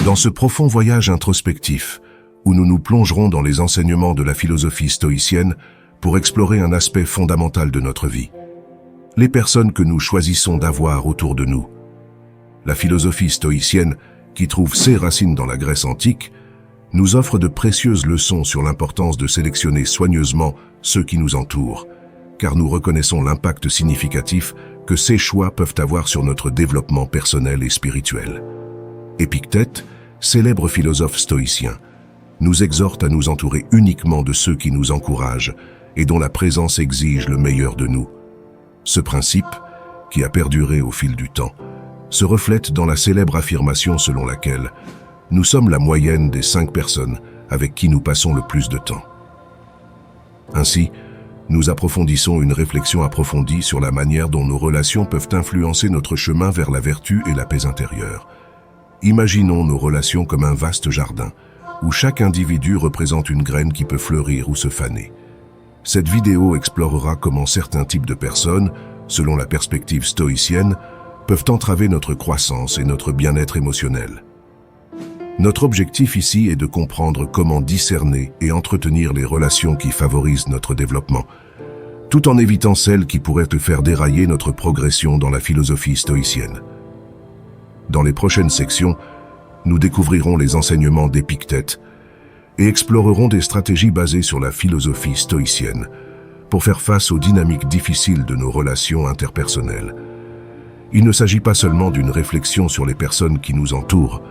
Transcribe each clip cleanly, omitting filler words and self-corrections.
Dans ce profond voyage introspectif, où nous nous plongerons dans les enseignements de la philosophie stoïcienne pour explorer un aspect fondamental de notre vie, les personnes que nous choisissons d'avoir autour de nous. La philosophie stoïcienne, qui trouve ses racines dans la Grèce antique, nous offre de précieuses leçons sur l'importance de sélectionner soigneusement ceux qui nous entourent, car nous reconnaissons l'impact significatif que ces choix peuvent avoir sur notre développement personnel et spirituel. Épictète, célèbre philosophe stoïcien, nous exhorte à nous entourer uniquement de ceux qui nous encouragent et dont la présence exige le meilleur de nous. Ce principe, qui a perduré au fil du temps, se reflète dans la célèbre affirmation selon laquelle nous sommes la moyenne des 5 personnes avec qui nous passons le plus de temps. Ainsi, nous approfondissons une réflexion approfondie sur la manière dont nos relations peuvent influencer notre chemin vers la vertu et la paix intérieure. Imaginons nos relations comme un vaste jardin, où chaque individu représente une graine qui peut fleurir ou se faner. Cette vidéo explorera comment certains types de personnes, selon la perspective stoïcienne, peuvent entraver notre croissance et notre bien-être émotionnel. Notre objectif ici est de comprendre comment discerner et entretenir les relations qui favorisent notre développement, tout en évitant celles qui pourraient te faire dérailler notre progression dans la philosophie stoïcienne. Dans les prochaines sections, nous découvrirons les enseignements d'Épictète et explorerons des stratégies basées sur la philosophie stoïcienne pour faire face aux dynamiques difficiles de nos relations interpersonnelles. Il ne s'agit pas seulement d'une réflexion sur les personnes qui nous entourent,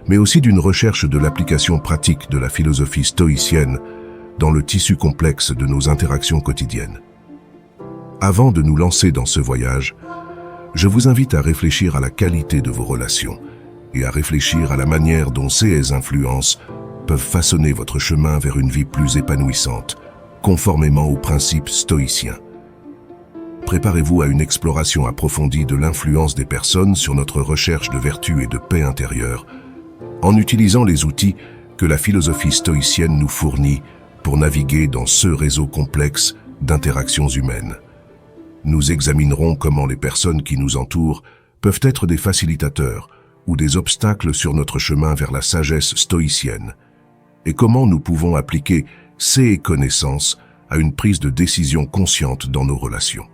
mais aussi d'une recherche de l'application pratique de la philosophie stoïcienne dans le tissu complexe de nos interactions quotidiennes. Avant de nous lancer dans ce voyage, je vous invite à réfléchir à la qualité de vos relations et à réfléchir à la manière dont ces influences peuvent façonner votre chemin vers une vie plus épanouissante, conformément aux principes stoïciens. Préparez-vous à une exploration approfondie de l'influence des personnes sur notre recherche de vertu et de paix intérieure, en utilisant les outils que la philosophie stoïcienne nous fournit pour naviguer dans ce réseau complexe d'interactions humaines. Nous examinerons comment les personnes qui nous entourent peuvent être des facilitateurs ou des obstacles sur notre chemin vers la sagesse stoïcienne, et comment nous pouvons appliquer ces connaissances à une prise de décision consciente dans nos relations.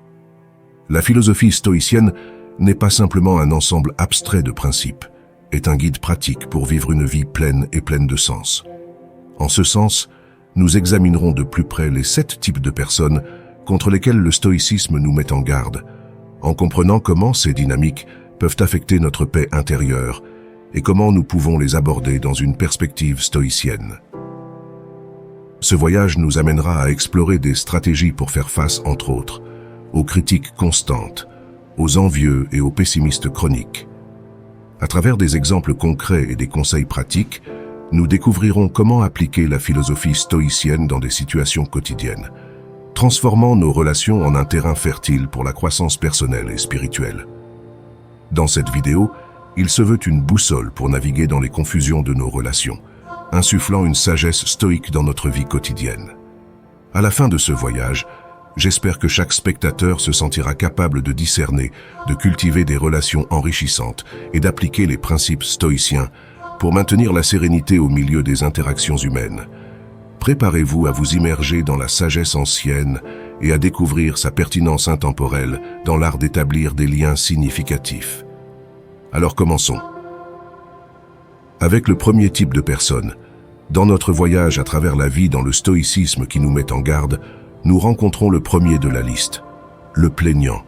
La philosophie stoïcienne n'est pas simplement un ensemble abstrait de principes, est un guide pratique pour vivre une vie pleine et pleine de sens. En ce sens, nous examinerons de plus près les 7 types de personnes contre lesquelles le stoïcisme nous met en garde, en comprenant comment ces dynamiques peuvent affecter notre paix intérieure et comment nous pouvons les aborder dans une perspective stoïcienne. Ce voyage nous amènera à explorer des stratégies pour faire face, entre autres, aux critiques constantes, aux envieux et aux pessimistes chroniques. À travers des exemples concrets et des conseils pratiques, nous découvrirons comment appliquer la philosophie stoïcienne dans des situations quotidiennes, transformant nos relations en un terrain fertile pour la croissance personnelle et spirituelle. Dans cette vidéo, il se veut une boussole pour naviguer dans les confusions de nos relations, insufflant une sagesse stoïque dans notre vie quotidienne. À la fin de ce voyage, j'espère que chaque spectateur se sentira capable de discerner, de cultiver des relations enrichissantes et d'appliquer les principes stoïciens pour maintenir la sérénité au milieu des interactions humaines. Préparez-vous à vous immerger dans la sagesse ancienne et à découvrir sa pertinence intemporelle dans l'art d'établir des liens significatifs. Alors commençons. Avec le premier type de personne, dans notre voyage à travers la vie dans le stoïcisme qui nous met en garde, nous rencontrons le premier de la liste, le plaignant.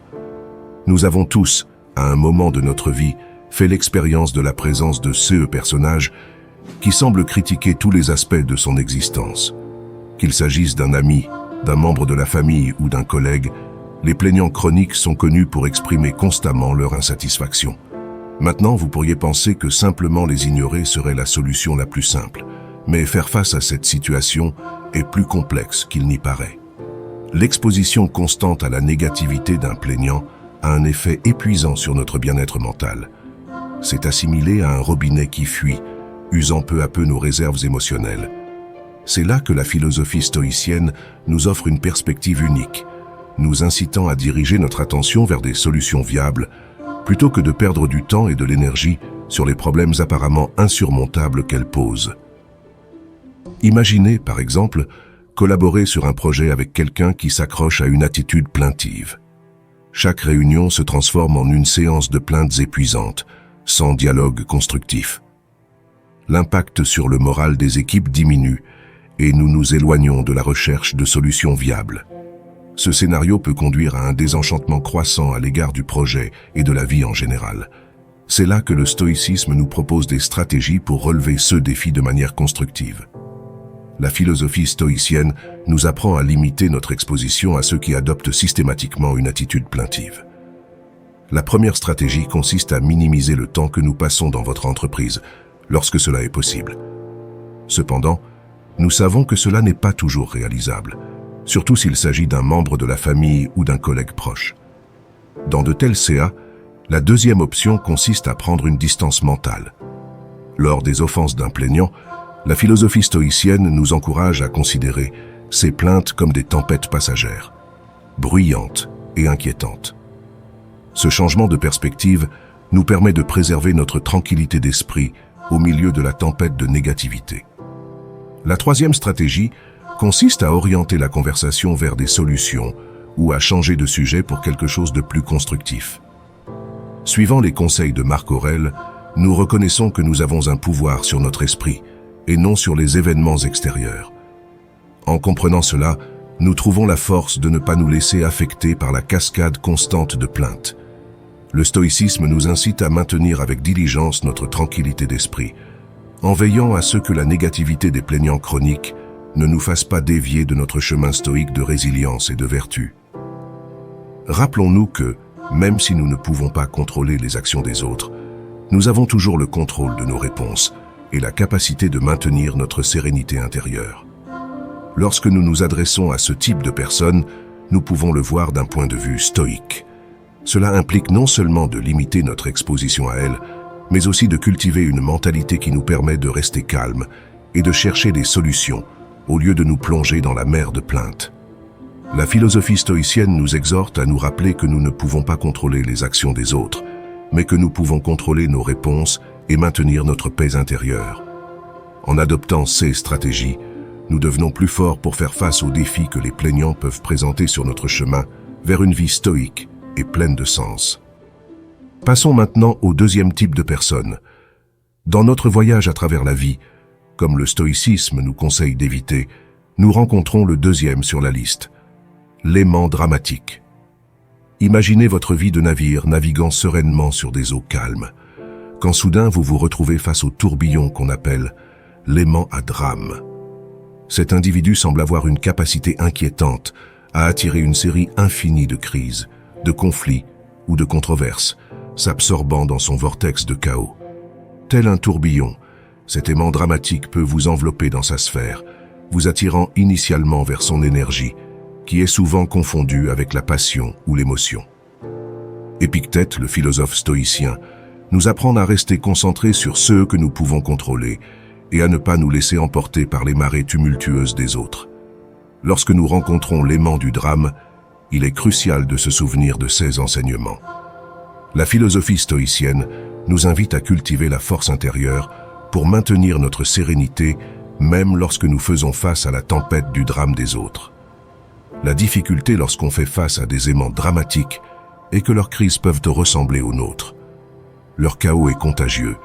Nous avons tous, à un moment de notre vie, fait l'expérience de la présence de ce personnage qui semble critiquer tous les aspects de son existence. Qu'il s'agisse d'un ami, d'un membre de la famille ou d'un collègue, les plaignants chroniques sont connus pour exprimer constamment leur insatisfaction. Maintenant, vous pourriez penser que simplement les ignorer serait la solution la plus simple, mais faire face à cette situation est plus complexe qu'il n'y paraît. L'exposition constante à la négativité d'un plaignant a un effet épuisant sur notre bien-être mental. C'est assimilé à un robinet qui fuit, usant peu à peu nos réserves émotionnelles. C'est là que la philosophie stoïcienne nous offre une perspective unique, nous incitant à diriger notre attention vers des solutions viables, plutôt que de perdre du temps et de l'énergie sur les problèmes apparemment insurmontables qu'elle pose. Imaginez, par exemple, collaborer sur un projet avec quelqu'un qui s'accroche à une attitude plaintive. Chaque réunion se transforme en une séance de plaintes épuisantes, sans dialogue constructif. L'impact sur le moral des équipes diminue et nous nous éloignons de la recherche de solutions viables. Ce scénario peut conduire à un désenchantement croissant à l'égard du projet et de la vie en général. C'est là que le stoïcisme nous propose des stratégies pour relever ce défi de manière constructive. La philosophie stoïcienne nous apprend à limiter notre exposition à ceux qui adoptent systématiquement une attitude plaintive. La première stratégie consiste à minimiser le temps que nous passons dans votre entreprise, lorsque cela est possible. Cependant, nous savons que cela n'est pas toujours réalisable, surtout s'il s'agit d'un membre de la famille ou d'un collègue proche. Dans de tels CA, la deuxième option consiste à prendre une distance mentale. Lors des offenses d'un plaignant, la philosophie stoïcienne nous encourage à considérer ces plaintes comme des tempêtes passagères, bruyantes et inquiétantes. Ce changement de perspective nous permet de préserver notre tranquillité d'esprit au milieu de la tempête de négativité. La troisième stratégie consiste à orienter la conversation vers des solutions ou à changer de sujet pour quelque chose de plus constructif. Suivant les conseils de Marc Aurèle, nous reconnaissons que nous avons un pouvoir sur notre esprit et non sur les événements extérieurs. En comprenant cela, nous trouvons la force de ne pas nous laisser affecter par la cascade constante de plaintes. Le stoïcisme nous incite à maintenir avec diligence notre tranquillité d'esprit, en veillant à ce que la négativité des plaignants chroniques ne nous fasse pas dévier de notre chemin stoïque de résilience et de vertu. Rappelons-nous que, même si nous ne pouvons pas contrôler les actions des autres, nous avons toujours le contrôle de nos réponses et la capacité de maintenir notre sérénité intérieure. Lorsque nous nous adressons à ce type de personnes, nous pouvons le voir d'un point de vue stoïque. Cela implique non seulement de limiter notre exposition à elles, mais aussi de cultiver une mentalité qui nous permet de rester calme et de chercher des solutions, au lieu de nous plonger dans la mer de plaintes. La philosophie stoïcienne nous exhorte à nous rappeler que nous ne pouvons pas contrôler les actions des autres, mais que nous pouvons contrôler nos réponses et maintenir notre paix intérieure. En adoptant ces stratégies, nous devenons plus forts pour faire face aux défis que les plaignants peuvent présenter sur notre chemin vers une vie stoïque et pleine de sens. Passons maintenant au deuxième type de personnes. Dans notre voyage à travers la vie, comme le stoïcisme nous conseille d'éviter, nous rencontrons le deuxième sur la liste, l'aimant dramatique. Imaginez votre vie de navire naviguant sereinement sur des eaux calmes, quand soudain vous vous retrouvez face au tourbillon qu'on appelle l'aimant à drame. Cet individu semble avoir une capacité inquiétante à attirer une série infinie de crises, de conflits ou de controverses, s'absorbant dans son vortex de chaos. Tel un tourbillon, cet aimant dramatique peut vous envelopper dans sa sphère, vous attirant initialement vers son énergie, qui est souvent confondue avec la passion ou l'émotion. Épictète, le philosophe stoïcien, nous apprend à rester concentrés sur ceux que nous pouvons contrôler et à ne pas nous laisser emporter par les marées tumultueuses des autres. Lorsque nous rencontrons l'aimant du drame, il est crucial de se souvenir de ces enseignements. La philosophie stoïcienne nous invite à cultiver la force intérieure pour maintenir notre sérénité même lorsque nous faisons face à la tempête du drame des autres. La difficulté lorsqu'on fait face à des aimants dramatiques est que leurs crises peuvent ressembler aux nôtres. Leur chaos est contagieux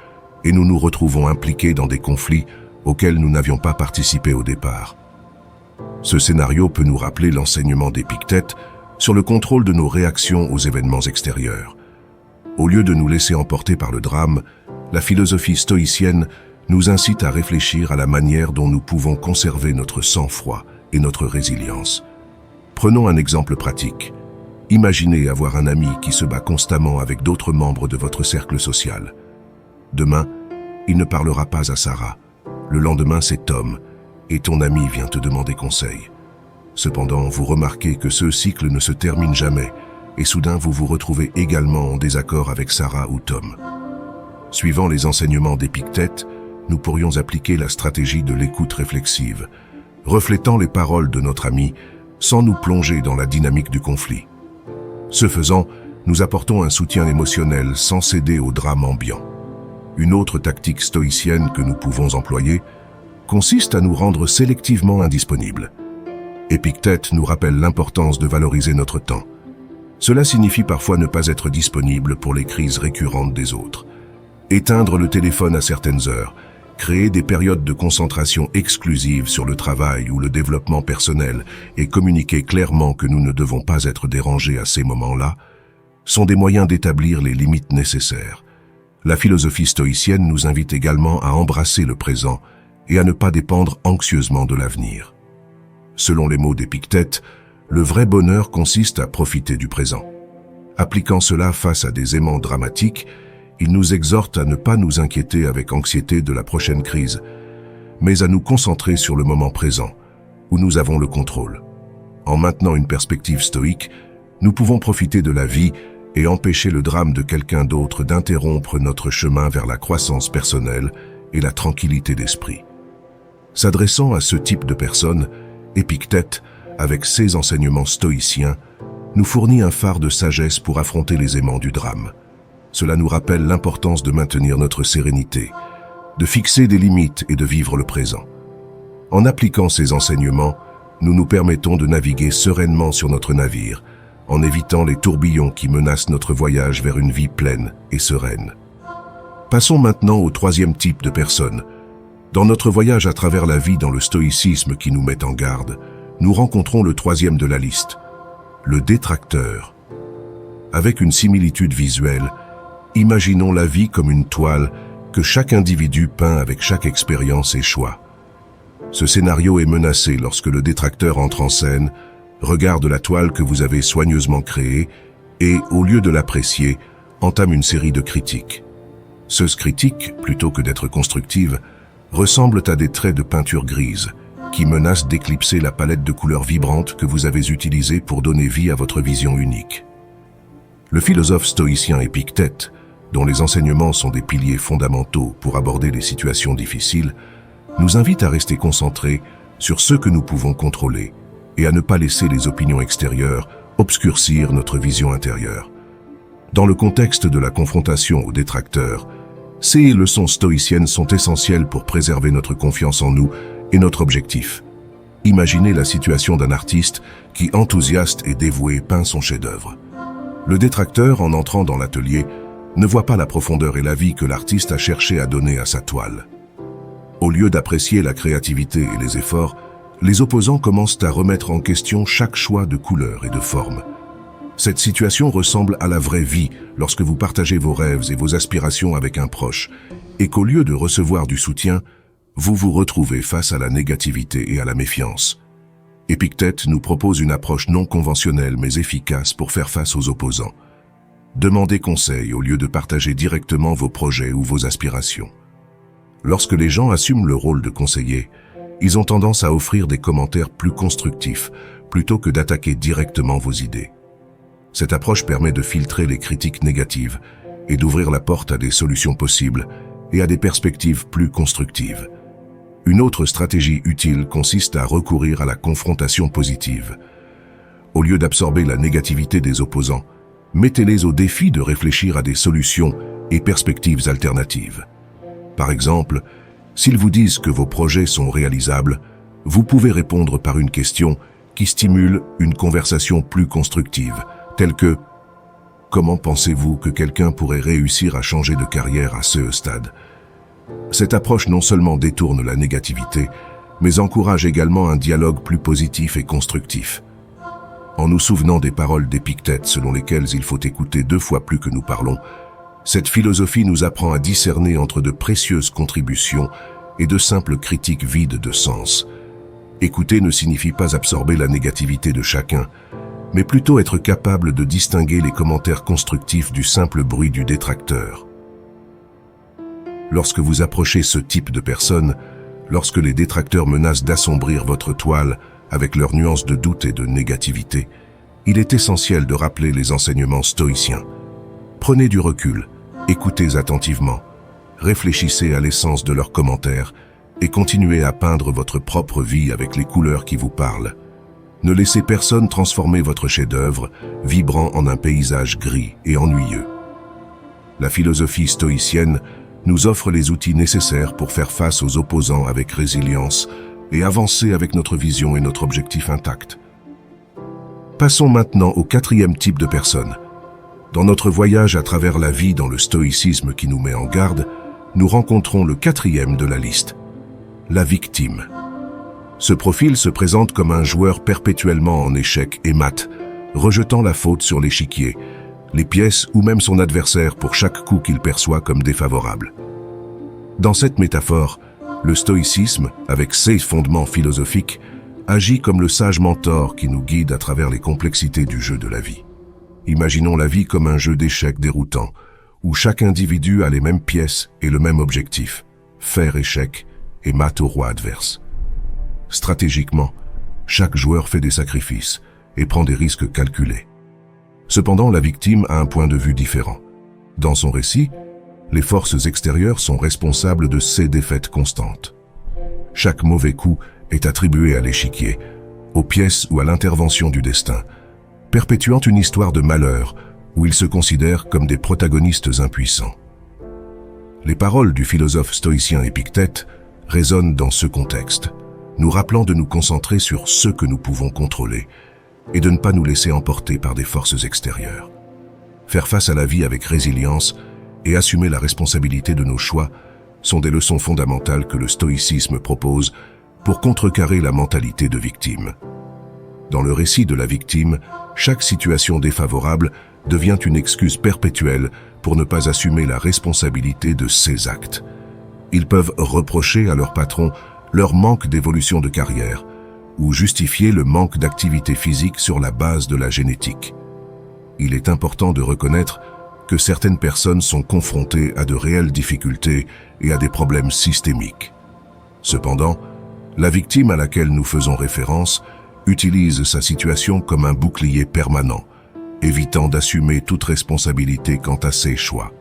et nous nous retrouvons impliqués dans des conflits auxquels nous n'avions pas participé au départ. Ce scénario peut nous rappeler l'enseignement d'Épictète sur le contrôle de nos réactions aux événements extérieurs. Au lieu de nous laisser emporter par le drame, la philosophie stoïcienne nous incite à réfléchir à la manière dont nous pouvons conserver notre sang-froid et notre résilience. Prenons un exemple pratique. Imaginez avoir un ami qui se bat constamment avec d'autres membres de votre cercle social. Demain, il ne parlera pas à Sarah. Le lendemain, c'est Tom, et ton ami vient te demander conseil. Cependant, vous remarquez que ce cycle ne se termine jamais, et soudain vous vous retrouvez également en désaccord avec Sarah ou Tom. Suivant les enseignements d'Épictète, nous pourrions appliquer la stratégie de l'écoute réflexive, reflétant les paroles de notre ami sans nous plonger dans la dynamique du conflit. Ce faisant, nous apportons un soutien émotionnel sans céder au drame ambiant. Une autre tactique stoïcienne que nous pouvons employer consiste à nous rendre sélectivement indisponibles. Épictète nous rappelle l'importance de valoriser notre temps. Cela signifie parfois ne pas être disponible pour les crises récurrentes des autres. Éteindre le téléphone à certaines heures, créer des périodes de concentration exclusives sur le travail ou le développement personnel et communiquer clairement que nous ne devons pas être dérangés à ces moments-là, sont des moyens d'établir les limites nécessaires. La philosophie stoïcienne nous invite également à embrasser le présent et à ne pas dépendre anxieusement de l'avenir. Selon les mots d'Épictète, le vrai bonheur consiste à profiter du présent. Appliquant cela face à des événements dramatiques, il nous exhorte à ne pas nous inquiéter avec anxiété de la prochaine crise, mais à nous concentrer sur le moment présent, où nous avons le contrôle. En maintenant une perspective stoïque, nous pouvons profiter de la vie et empêcher le drame de quelqu'un d'autre d'interrompre notre chemin vers la croissance personnelle et la tranquillité d'esprit. S'adressant à ce type de personnes, Épictète, avec ses enseignements stoïciens, nous fournit un phare de sagesse pour affronter les aimants du drame. Cela nous rappelle l'importance de maintenir notre sérénité, de fixer des limites et de vivre le présent. En appliquant ces enseignements, nous nous permettons de naviguer sereinement sur notre navire, en évitant les tourbillons qui menacent notre voyage vers une vie pleine et sereine. Passons maintenant au troisième type de personnes. Dans notre voyage à travers la vie dans le stoïcisme qui nous met en garde, nous rencontrons le troisième de la liste, le détracteur. Avec une similitude visuelle, imaginons la vie comme une toile que chaque individu peint avec chaque expérience et choix. Ce scénario est menacé lorsque le détracteur entre en scène, regarde la toile que vous avez soigneusement créée et, au lieu de l'apprécier, entame une série de critiques. Ces critiques, plutôt que d'être constructives, ressemblent à des traits de peinture grise qui menacent d'éclipser la palette de couleurs vibrantes que vous avez utilisée pour donner vie à votre vision unique. Le philosophe stoïcien Épictète, dont les enseignements sont des piliers fondamentaux pour aborder les situations difficiles, nous invite à rester concentrés sur ce que nous pouvons contrôler et à ne pas laisser les opinions extérieures obscurcir notre vision intérieure. Dans le contexte de la confrontation aux détracteurs, ces leçons stoïciennes sont essentielles pour préserver notre confiance en nous et notre objectif. Imaginez la situation d'un artiste qui, enthousiaste et dévoué, peint son chef-d'œuvre. Le détracteur, en entrant dans l'atelier, ne voit pas la profondeur et la vie que l'artiste a cherché à donner à sa toile. Au lieu d'apprécier la créativité et les efforts, les opposants commencent à remettre en question chaque choix de couleur et de forme. Cette situation ressemble à la vraie vie lorsque vous partagez vos rêves et vos aspirations avec un proche, et qu'au lieu de recevoir du soutien, vous vous retrouvez face à la négativité et à la méfiance. Épictète nous propose une approche non conventionnelle mais efficace pour faire face aux opposants. Demandez conseil au lieu de partager directement vos projets ou vos aspirations. Lorsque les gens assument le rôle de conseiller, ils ont tendance à offrir des commentaires plus constructifs plutôt que d'attaquer directement vos idées. Cette approche permet de filtrer les critiques négatives et d'ouvrir la porte à des solutions possibles et à des perspectives plus constructives. Une autre stratégie utile consiste à recourir à la confrontation positive. Au lieu d'absorber la négativité des opposants, mettez-les au défi de réfléchir à des solutions et perspectives alternatives. Par exemple, s'ils vous disent que vos projets sont réalisables, vous pouvez répondre par une question qui stimule une conversation plus constructive, telle que « Comment pensez-vous que quelqu'un pourrait réussir à changer de carrière à ce stade ?» Cette approche non seulement détourne la négativité, mais encourage également un dialogue plus positif et constructif. En nous souvenant des paroles d'Épictète selon lesquelles il faut écouter 2 fois plus que nous parlons, cette philosophie nous apprend à discerner entre de précieuses contributions et de simples critiques vides de sens. Écouter ne signifie pas absorber la négativité de chacun, mais plutôt être capable de distinguer les commentaires constructifs du simple bruit du détracteur. Lorsque vous approchez ce type de personnes, lorsque les détracteurs menacent d'assombrir votre toile avec leurs nuances de doute et de négativité, il est essentiel de rappeler les enseignements stoïciens. Prenez du recul, écoutez attentivement, réfléchissez à l'essence de leurs commentaires et continuez à peindre votre propre vie avec les couleurs qui vous parlent. Ne laissez personne transformer votre chef-d'œuvre, vibrant en un paysage gris et ennuyeux. La philosophie stoïcienne nous offre les outils nécessaires pour faire face aux opposants avec résilience et avancer avec notre vision et notre objectif intact. Passons maintenant au quatrième type de personne. Dans notre voyage à travers la vie dans le stoïcisme qui nous met en garde, nous rencontrons le quatrième de la liste, la victime. Ce profil se présente comme un joueur perpétuellement en échec et mat, rejetant la faute sur l'échiquier, les pièces ou même son adversaire pour chaque coup qu'il perçoit comme défavorable. Dans cette métaphore, le stoïcisme, avec ses fondements philosophiques, agit comme le sage mentor qui nous guide à travers les complexités du jeu de la vie. Imaginons la vie comme un jeu d'échecs déroutant, où chaque individu a les mêmes pièces et le même objectif, faire échec et mat au roi adverse. Stratégiquement, chaque joueur fait des sacrifices et prend des risques calculés. Cependant, la victime a un point de vue différent. Dans son récit, les forces extérieures sont responsables de ses défaites constantes. Chaque mauvais coup est attribué à l'échiquier, aux pièces ou à l'intervention du destin, perpétuant une histoire de malheur où ils se considèrent comme des protagonistes impuissants. Les paroles du philosophe stoïcien Épictète résonnent dans ce contexte, nous rappelant de nous concentrer sur ce que nous pouvons contrôler et de ne pas nous laisser emporter par des forces extérieures. Faire face à la vie avec résilience et assumer la responsabilité de nos choix sont des leçons fondamentales que le stoïcisme propose pour contrecarrer la mentalité de victime. Dans le récit de la victime, chaque situation défavorable devient une excuse perpétuelle pour ne pas assumer la responsabilité de ses actes. Ils peuvent reprocher à leur patron leur manque d'évolution de carrière ou justifier le manque d'activité physique sur la base de la génétique. Il est important de reconnaître que certaines personnes sont confrontées à de réelles difficultés et à des problèmes systémiques. Cependant, la victime à laquelle nous faisons référence utilise sa situation comme un bouclier permanent, évitant d'assumer toute responsabilité quant à ses choix.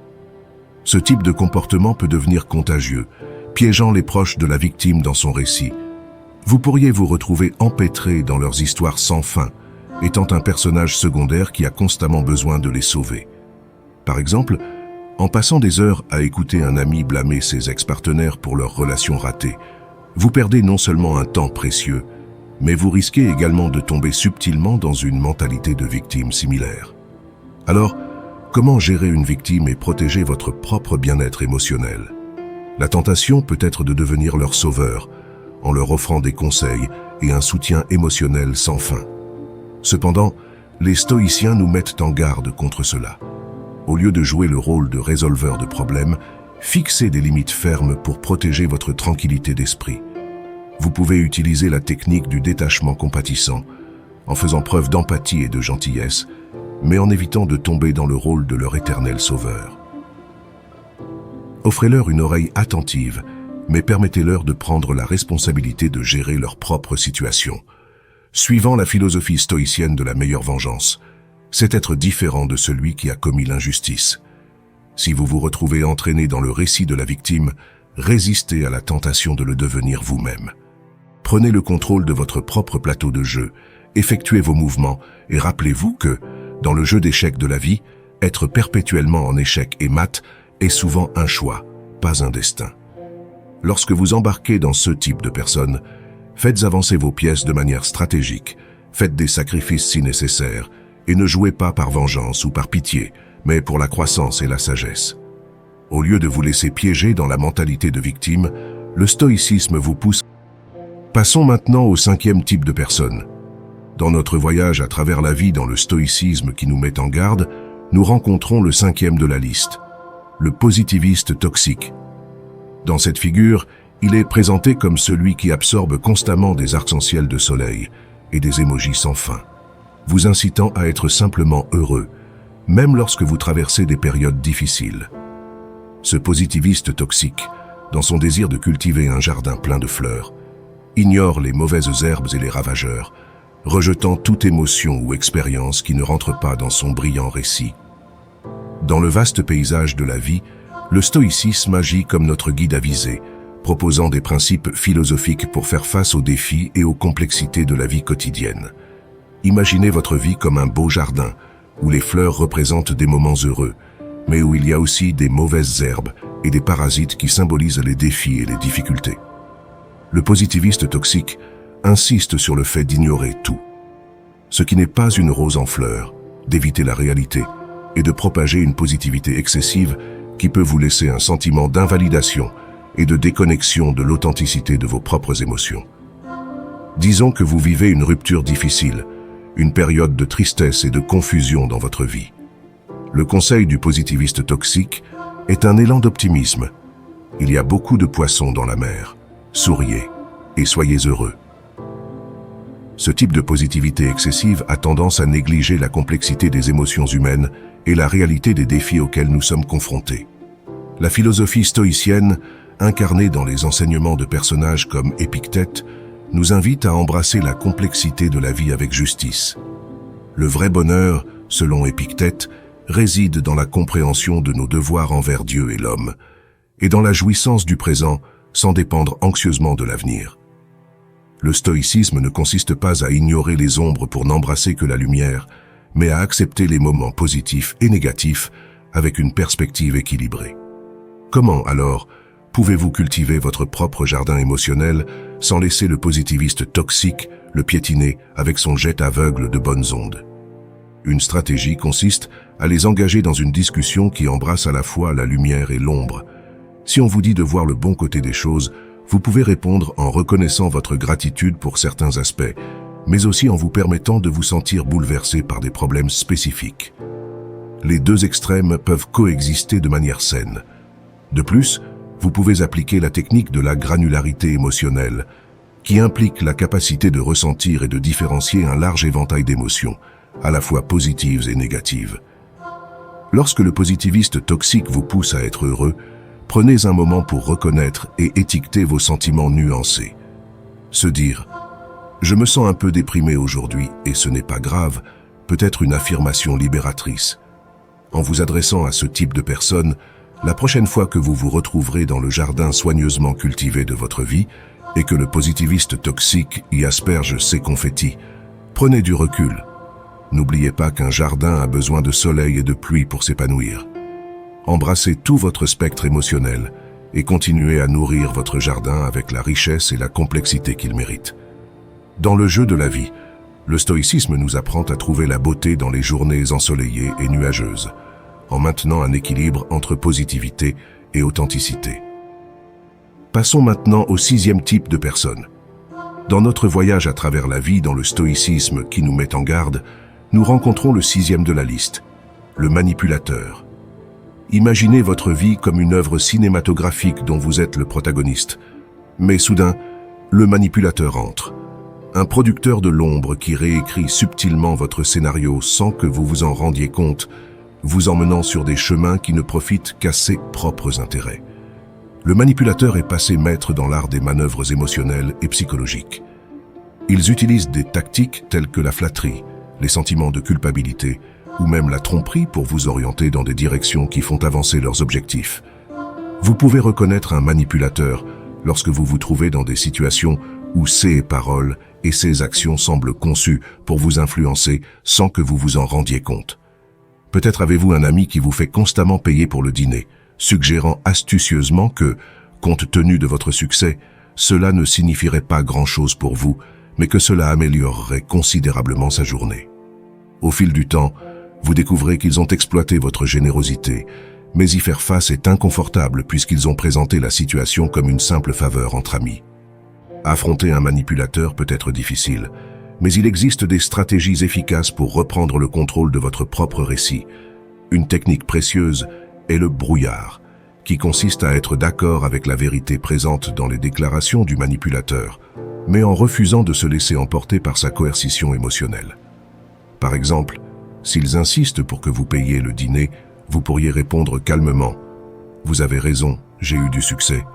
Ce type de comportement peut devenir contagieux, piégeant les proches de la victime dans son récit. Vous pourriez vous retrouver empêtré dans leurs histoires sans fin, étant un personnage secondaire qui a constamment besoin de les sauver. Par exemple, en passant des heures à écouter un ami blâmer ses ex-partenaires pour leur relation ratée, vous perdez non seulement un temps précieux, mais vous risquez également de tomber subtilement dans une mentalité de victime similaire. Alors, comment gérer une victime et protéger votre propre bien-être émotionnel? La tentation peut être de devenir leur sauveur, en leur offrant des conseils et un soutien émotionnel sans fin. Cependant, les stoïciens nous mettent en garde contre cela. Au lieu de jouer le rôle de résolveur de problèmes, fixez des limites fermes pour protéger votre tranquillité d'esprit. Vous pouvez utiliser la technique du détachement compatissant, en faisant preuve d'empathie et de gentillesse, mais en évitant de tomber dans le rôle de leur éternel sauveur. Offrez-leur une oreille attentive, mais permettez-leur de prendre la responsabilité de gérer leur propre situation. Suivant la philosophie stoïcienne de la meilleure vengeance, c'est être différent de celui qui a commis l'injustice. Si vous vous retrouvez entraîné dans le récit de la victime, résistez à la tentation de le devenir vous-même. Prenez le contrôle de votre propre plateau de jeu, effectuez vos mouvements et rappelez-vous que, dans le jeu d'échecs de la vie, être perpétuellement en échec et mat est souvent un choix, pas un destin. Lorsque vous embarquez dans ce type de personne, faites avancer vos pièces de manière stratégique, faites des sacrifices si nécessaire, et ne jouez pas par vengeance ou par pitié, mais pour la croissance et la sagesse. Au lieu de vous laisser piéger dans la mentalité de victime, le stoïcisme vous pousse. Passons maintenant au cinquième type de personne. Dans notre voyage à travers la vie dans le stoïcisme qui nous met en garde, nous rencontrons le cinquième de la liste, le positiviste toxique. Dans cette figure, il est présenté comme celui qui absorbe constamment des arcs-en-ciel de soleil et des émojis sans fin, vous incitant à être simplement heureux, même lorsque vous traversez des périodes difficiles. Ce positiviste toxique, dans son désir de cultiver un jardin plein de fleurs, ignore les mauvaises herbes et les ravageurs, rejetant toute émotion ou expérience qui ne rentre pas dans son brillant récit. Dans le vaste paysage de la vie, le stoïcisme agit comme notre guide avisé, proposant des principes philosophiques pour faire face aux défis et aux complexités de la vie quotidienne. Imaginez votre vie comme un beau jardin, où les fleurs représentent des moments heureux, mais où il y a aussi des mauvaises herbes et des parasites qui symbolisent les défis et les difficultés. Le positiviste toxique insiste sur le fait d'ignorer tout. Ce qui n'est pas une rose en fleurs, d'éviter la réalité et de propager une positivité excessive qui peut vous laisser un sentiment d'invalidation et de déconnexion de l'authenticité de vos propres émotions. Disons que vous vivez une rupture difficile, une période de tristesse et de confusion dans votre vie. Le conseil du positiviste toxique est un élan d'optimisme. Il y a beaucoup de poissons dans la mer. Souriez et soyez heureux. Ce type de positivité excessive a tendance à négliger la complexité des émotions humaines et la réalité des défis auxquels nous sommes confrontés. La philosophie stoïcienne, incarnée dans les enseignements de personnages comme Épictète, nous invite à embrasser la complexité de la vie avec justice. Le vrai bonheur, selon Épictète, réside dans la compréhension de nos devoirs envers Dieu et l'homme, et dans la jouissance du présent sans dépendre anxieusement de l'avenir. Le stoïcisme ne consiste pas à ignorer les ombres pour n'embrasser que la lumière, mais à accepter les moments positifs et négatifs avec une perspective équilibrée. Comment, alors, pouvez-vous cultiver votre propre jardin émotionnel sans laisser le positiviste toxique le piétiner avec son jet aveugle de bonnes ondes? Une stratégie consiste à les engager dans une discussion qui embrasse à la fois la lumière et l'ombre. Si on vous dit de voir le bon côté des choses, vous pouvez répondre en reconnaissant votre gratitude pour certains aspects, mais aussi en vous permettant de vous sentir bouleversé par des problèmes spécifiques. Les deux extrêmes peuvent coexister de manière saine. De plus, vous pouvez appliquer la technique de la granularité émotionnelle, qui implique la capacité de ressentir et de différencier un large éventail d'émotions, à la fois positives et négatives. Lorsque le positiviste toxique vous pousse à être heureux, prenez un moment pour reconnaître et étiqueter vos sentiments nuancés. Se dire « Je me sens un peu déprimé aujourd'hui et ce n'est pas grave » peut être une affirmation libératrice. En vous adressant à ce type de personne, la prochaine fois que vous vous retrouverez dans le jardin soigneusement cultivé de votre vie et que le positiviste toxique y asperge ses confettis, prenez du recul. N'oubliez pas qu'un jardin a besoin de soleil et de pluie pour s'épanouir. Embrassez tout votre spectre émotionnel et continuez à nourrir votre jardin avec la richesse et la complexité qu'il mérite. Dans le jeu de la vie, le stoïcisme nous apprend à trouver la beauté dans les journées ensoleillées et nuageuses, en maintenant un équilibre entre positivité et authenticité. Passons maintenant au 6e type de personne. Dans notre voyage à travers la vie dans le stoïcisme qui nous met en garde, nous rencontrons le 6e de la liste, le manipulateur. Imaginez votre vie comme une œuvre cinématographique dont vous êtes le protagoniste. Mais soudain, le manipulateur entre. Un producteur de l'ombre qui réécrit subtilement votre scénario sans que vous vous en rendiez compte, vous emmenant sur des chemins qui ne profitent qu'à ses propres intérêts. Le manipulateur est passé maître dans l'art des manœuvres émotionnelles et psychologiques. Ils utilisent des tactiques telles que la flatterie, les sentiments de culpabilité, ou même la tromperie pour vous orienter dans des directions qui font avancer leurs objectifs. Vous pouvez reconnaître un manipulateur lorsque vous vous trouvez dans des situations où ses paroles et ses actions semblent conçues pour vous influencer sans que vous vous en rendiez compte. Peut-être avez-vous un ami qui vous fait constamment payer pour le dîner, suggérant astucieusement que, compte tenu de votre succès, cela ne signifierait pas grand-chose pour vous, mais que cela améliorerait considérablement sa journée. Au fil du temps, vous découvrez qu'ils ont exploité votre générosité, mais y faire face est inconfortable puisqu'ils ont présenté la situation comme une simple faveur entre amis. Affronter un manipulateur peut être difficile, mais il existe des stratégies efficaces pour reprendre le contrôle de votre propre récit. Une technique précieuse est le brouillard, qui consiste à être d'accord avec la vérité présente dans les déclarations du manipulateur, mais en refusant de se laisser emporter par sa coercition émotionnelle. Par exemple, s'ils insistent pour que vous payiez le dîner, vous pourriez répondre calmement « Vous avez raison, j'ai eu du succès,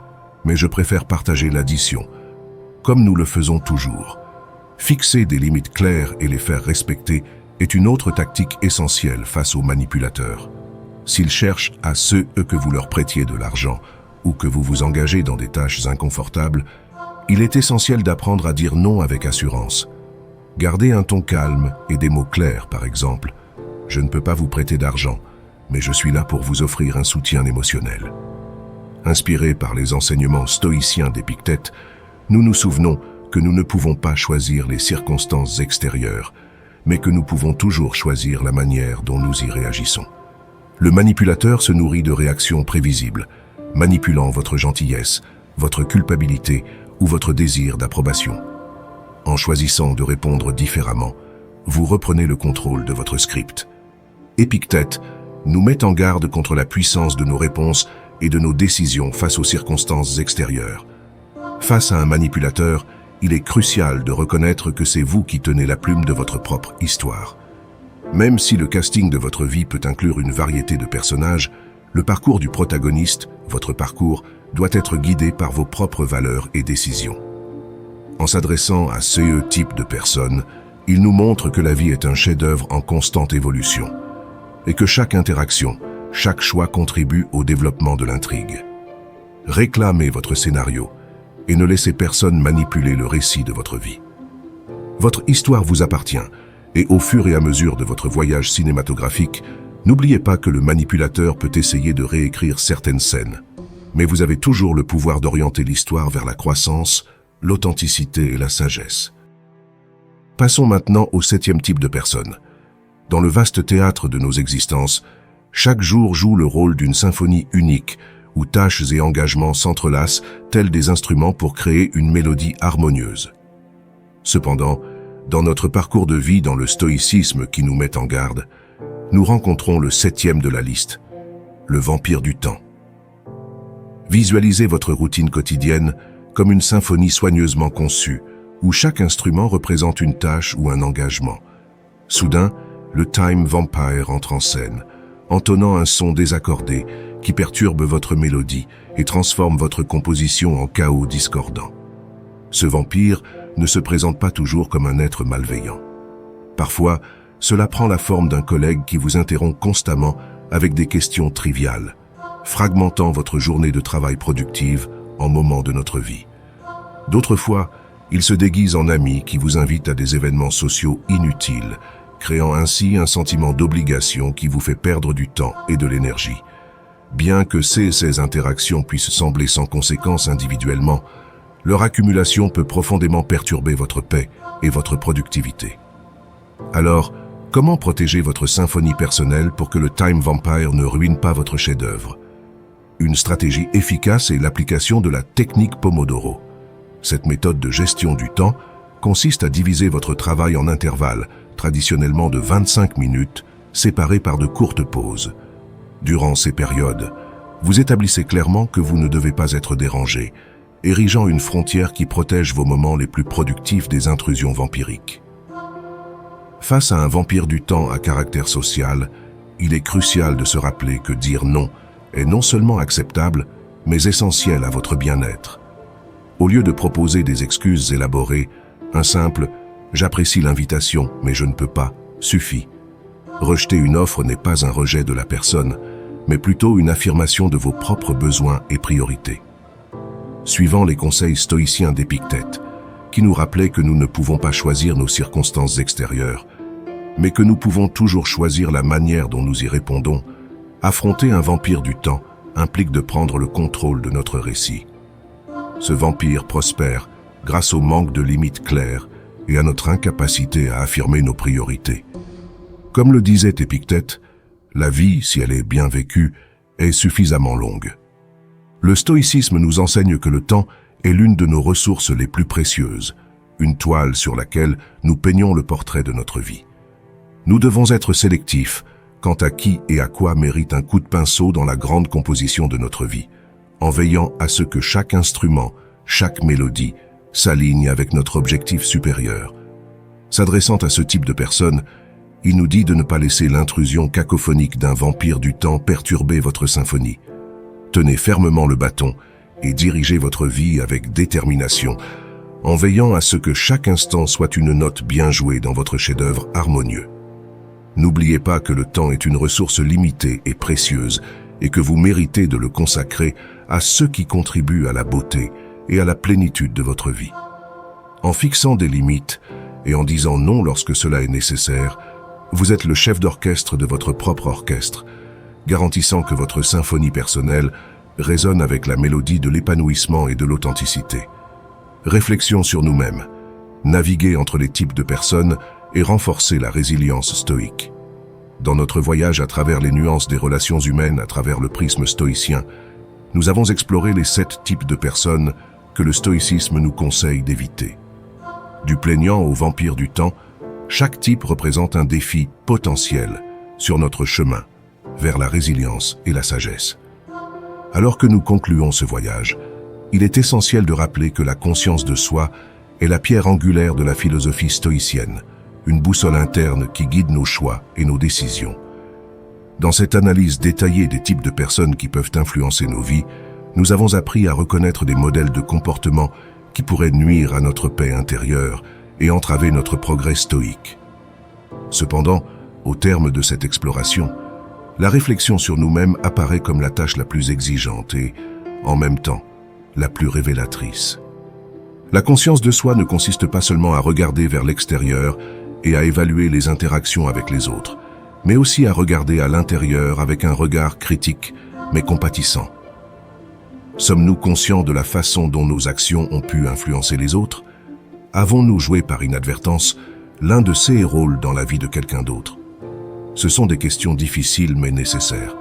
mais je préfère partager l'addition, comme nous le faisons toujours. » Fixer des limites claires et les faire respecter est une autre tactique essentielle face aux manipulateurs. S'ils cherchent à ceux que vous leur prêtiez de l'argent ou que vous vous engagez dans des tâches inconfortables, il est essentiel d'apprendre à dire non avec assurance. Gardez un ton calme et des mots clairs, par exemple. « Je ne peux pas vous prêter d'argent, mais je suis là pour vous offrir un soutien émotionnel. » Inspirés par les enseignements stoïciens d'Épictète, nous nous souvenons que nous ne pouvons pas choisir les circonstances extérieures, mais que nous pouvons toujours choisir la manière dont nous y réagissons. Le manipulateur se nourrit de réactions prévisibles, manipulant votre gentillesse, votre culpabilité ou votre désir d'approbation. En choisissant de répondre différemment, vous reprenez le contrôle de votre script. Épictète nous met en garde contre la puissance de nos réponses et de nos décisions face aux circonstances extérieures. Face à un manipulateur, il est crucial de reconnaître que c'est vous qui tenez la plume de votre propre histoire. Même si le casting de votre vie peut inclure une variété de personnages, le parcours du protagoniste, votre parcours, doit être guidé par vos propres valeurs et décisions. En s'adressant à ce type de personnes, il nous montre que la vie est un chef-d'œuvre en constante évolution et que chaque interaction, chaque choix contribue au développement de l'intrigue. Réclamez votre scénario et ne laissez personne manipuler le récit de votre vie. Votre histoire vous appartient et au fur et à mesure de votre voyage cinématographique, n'oubliez pas que le manipulateur peut essayer de réécrire certaines scènes, mais vous avez toujours le pouvoir d'orienter l'histoire vers la croissance, l'authenticité et la sagesse. Passons maintenant au 7e type de personne. Dans le vaste théâtre de nos existences, chaque jour joue le rôle d'une symphonie unique, où tâches et engagements s'entrelacent tels des instruments pour créer une mélodie harmonieuse. Cependant, dans notre parcours de vie dans le stoïcisme qui nous met en garde, nous rencontrons le 7e de la liste, le vampire du temps. Visualisez votre routine quotidienne comme une symphonie soigneusement conçue, où chaque instrument représente une tâche ou un engagement. Soudain, le Time Vampire entre en scène, entonnant un son désaccordé qui perturbe votre mélodie et transforme votre composition en chaos discordant. Ce vampire ne se présente pas toujours comme un être malveillant. Parfois, cela prend la forme d'un collègue qui vous interrompt constamment avec des questions triviales, fragmentant votre journée de travail productive en moments de notre vie. D'autres fois, il se déguise en ami qui vous invite à des événements sociaux inutiles, créant ainsi un sentiment d'obligation qui vous fait perdre du temps et de l'énergie. Bien que ces interactions puissent sembler sans conséquence individuellement, leur accumulation peut profondément perturber votre paix et votre productivité. Alors, comment protéger votre symphonie personnelle pour que le Time Vampire ne ruine pas votre chef-d'œuvre? Une stratégie efficace est l'application de la technique Pomodoro. Cette méthode de gestion du temps consiste à diviser votre travail en intervalles, traditionnellement de 25 minutes, séparés par de courtes pauses. Durant ces périodes, vous établissez clairement que vous ne devez pas être dérangé, érigeant une frontière qui protège vos moments les plus productifs des intrusions vampiriques. Face à un vampire du temps à caractère social, il est crucial de se rappeler que dire non est non seulement acceptable, mais essentiel à votre bien-être. Au lieu de proposer des excuses élaborées, un simple « j'apprécie l'invitation, mais je ne peux pas » suffit. Rejeter une offre n'est pas un rejet de la personne, mais plutôt une affirmation de vos propres besoins et priorités. Suivant les conseils stoïciens d'Épictète, qui nous rappelait que nous ne pouvons pas choisir nos circonstances extérieures, mais que nous pouvons toujours choisir la manière dont nous y répondons, affronter un vampire du temps implique de prendre le contrôle de notre récit. Ce vampire prospère grâce au manque de limites claires et à notre incapacité à affirmer nos priorités. Comme le disait Épictète, la vie, si elle est bien vécue, est suffisamment longue. Le stoïcisme nous enseigne que le temps est l'une de nos ressources les plus précieuses, une toile sur laquelle nous peignons le portrait de notre vie. Nous devons être sélectifs quant à qui et à quoi mérite un coup de pinceau dans la grande composition de notre vie, en veillant à ce que chaque instrument, chaque mélodie, s'aligne avec notre objectif supérieur. S'adressant à ce type de personne, il nous dit de ne pas laisser l'intrusion cacophonique d'un vampire du temps perturber votre symphonie. Tenez fermement le bâton et dirigez votre vie avec détermination, en veillant à ce que chaque instant soit une note bien jouée dans votre chef-d'œuvre harmonieux. N'oubliez pas que le temps est une ressource limitée et précieuse et que vous méritez de le consacrer à ceux qui contribuent à la beauté et à la plénitude de votre vie. En fixant des limites et en disant non lorsque cela est nécessaire, vous êtes le chef d'orchestre de votre propre orchestre, garantissant que votre symphonie personnelle résonne avec la mélodie de l'épanouissement et de l'authenticité. Réflexion sur nous-mêmes, naviguer entre les types de personnes et renforcer la résilience stoïque. Dans notre voyage à travers les nuances des relations humaines à travers le prisme stoïcien, nous avons exploré les 7 types de personnes que le stoïcisme nous conseille d'éviter. Du plaignant au vampire du temps, chaque type représente un défi potentiel sur notre chemin vers la résilience et la sagesse. Alors que nous concluons ce voyage, il est essentiel de rappeler que la conscience de soi est la pierre angulaire de la philosophie stoïcienne, une boussole interne qui guide nos choix et nos décisions. Dans cette analyse détaillée des types de personnes qui peuvent influencer nos vies, nous avons appris à reconnaître des modèles de comportement qui pourraient nuire à notre paix intérieure et entraver notre progrès stoïque. Cependant, au terme de cette exploration, la réflexion sur nous-mêmes apparaît comme la tâche la plus exigeante et, en même temps, la plus révélatrice. La conscience de soi ne consiste pas seulement à regarder vers l'extérieur et à évaluer les interactions avec les autres, mais aussi à regarder à l'intérieur avec un regard critique, mais compatissant. Sommes-nous conscients de la façon dont nos actions ont pu influencer les autres? Avons-nous joué par inadvertance l'un de ces rôles dans la vie de quelqu'un d'autre? Ce sont des questions difficiles mais nécessaires.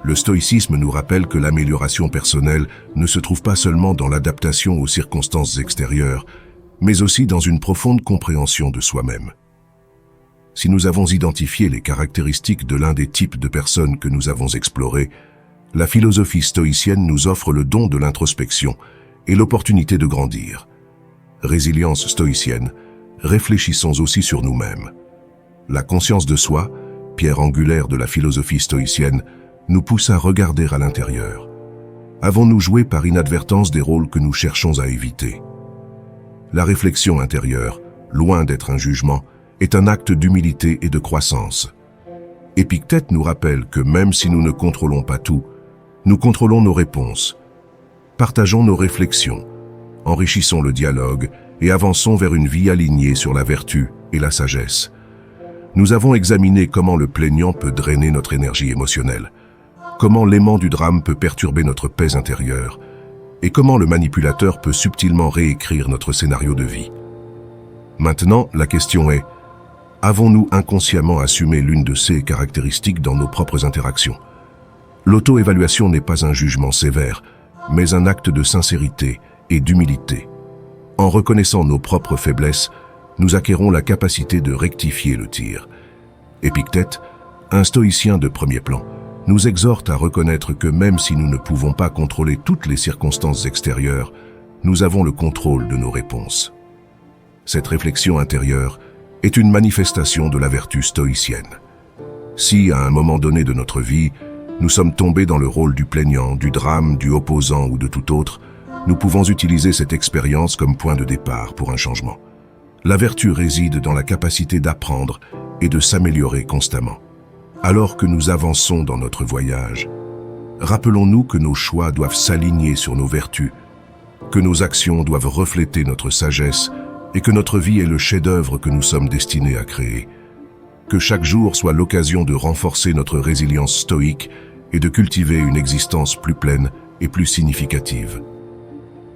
Le stoïcisme nous rappelle que l'amélioration personnelle ne se trouve pas seulement dans l'adaptation aux circonstances extérieures, mais aussi dans une profonde compréhension de soi-même. Si nous avons identifié les caractéristiques de l'un des types de personnes que nous avons explorés, la philosophie stoïcienne nous offre le don de l'introspection et l'opportunité de grandir. Résilience stoïcienne, réfléchissons aussi sur nous-mêmes. La conscience de soi, pierre angulaire de la philosophie stoïcienne, nous pousse à regarder à l'intérieur. Avons-nous joué par inadvertance des rôles que nous cherchons à éviter? La réflexion intérieure, loin d'être un jugement, est un acte d'humilité et de croissance. Épictète nous rappelle que même si nous ne contrôlons pas tout, nous contrôlons nos réponses. Partageons nos réflexions, enrichissons le dialogue et avançons vers une vie alignée sur la vertu et la sagesse. Nous avons examiné comment le plaignant peut drainer notre énergie émotionnelle, comment l'aimant du drame peut perturber notre paix intérieure, et comment le manipulateur peut subtilement réécrire notre scénario de vie. Maintenant, la question est, avons-nous inconsciemment assumé l'une de ces caractéristiques dans nos propres interactions? L'auto-évaluation n'est pas un jugement sévère, mais un acte de sincérité et d'humilité. En reconnaissant nos propres faiblesses, nous acquérons la capacité de rectifier le tir. Épictète, un stoïcien de premier plan, nous exhorte à reconnaître que même si nous ne pouvons pas contrôler toutes les circonstances extérieures, nous avons le contrôle de nos réponses. Cette réflexion intérieure est une manifestation de la vertu stoïcienne. Si, à un moment donné de notre vie, nous sommes tombés dans le rôle du plaignant, du drame, du opposant ou de tout autre, nous pouvons utiliser cette expérience comme point de départ pour un changement. La vertu réside dans la capacité d'apprendre et de s'améliorer constamment. Alors que nous avançons dans notre voyage, rappelons-nous que nos choix doivent s'aligner sur nos vertus, que nos actions doivent refléter notre sagesse et que notre vie est le chef-d'œuvre que nous sommes destinés à créer. Que chaque jour soit l'occasion de renforcer notre résilience stoïque et de cultiver une existence plus pleine et plus significative.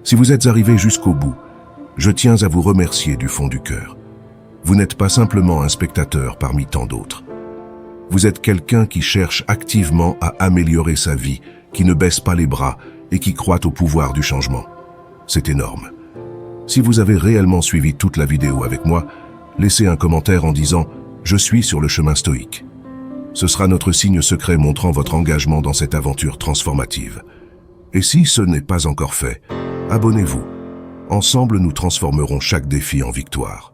Si vous êtes arrivé jusqu'au bout, je tiens à vous remercier du fond du cœur. Vous n'êtes pas simplement un spectateur parmi tant d'autres. Vous êtes quelqu'un qui cherche activement à améliorer sa vie, qui ne baisse pas les bras et qui croit au pouvoir du changement. C'est énorme. Si vous avez réellement suivi toute la vidéo avec moi, laissez un commentaire en disant « Je suis sur le chemin stoïque ». Ce sera notre signe secret montrant votre engagement dans cette aventure transformative. Et si ce n'est pas encore fait, abonnez-vous. Ensemble, nous transformerons chaque défi en victoire.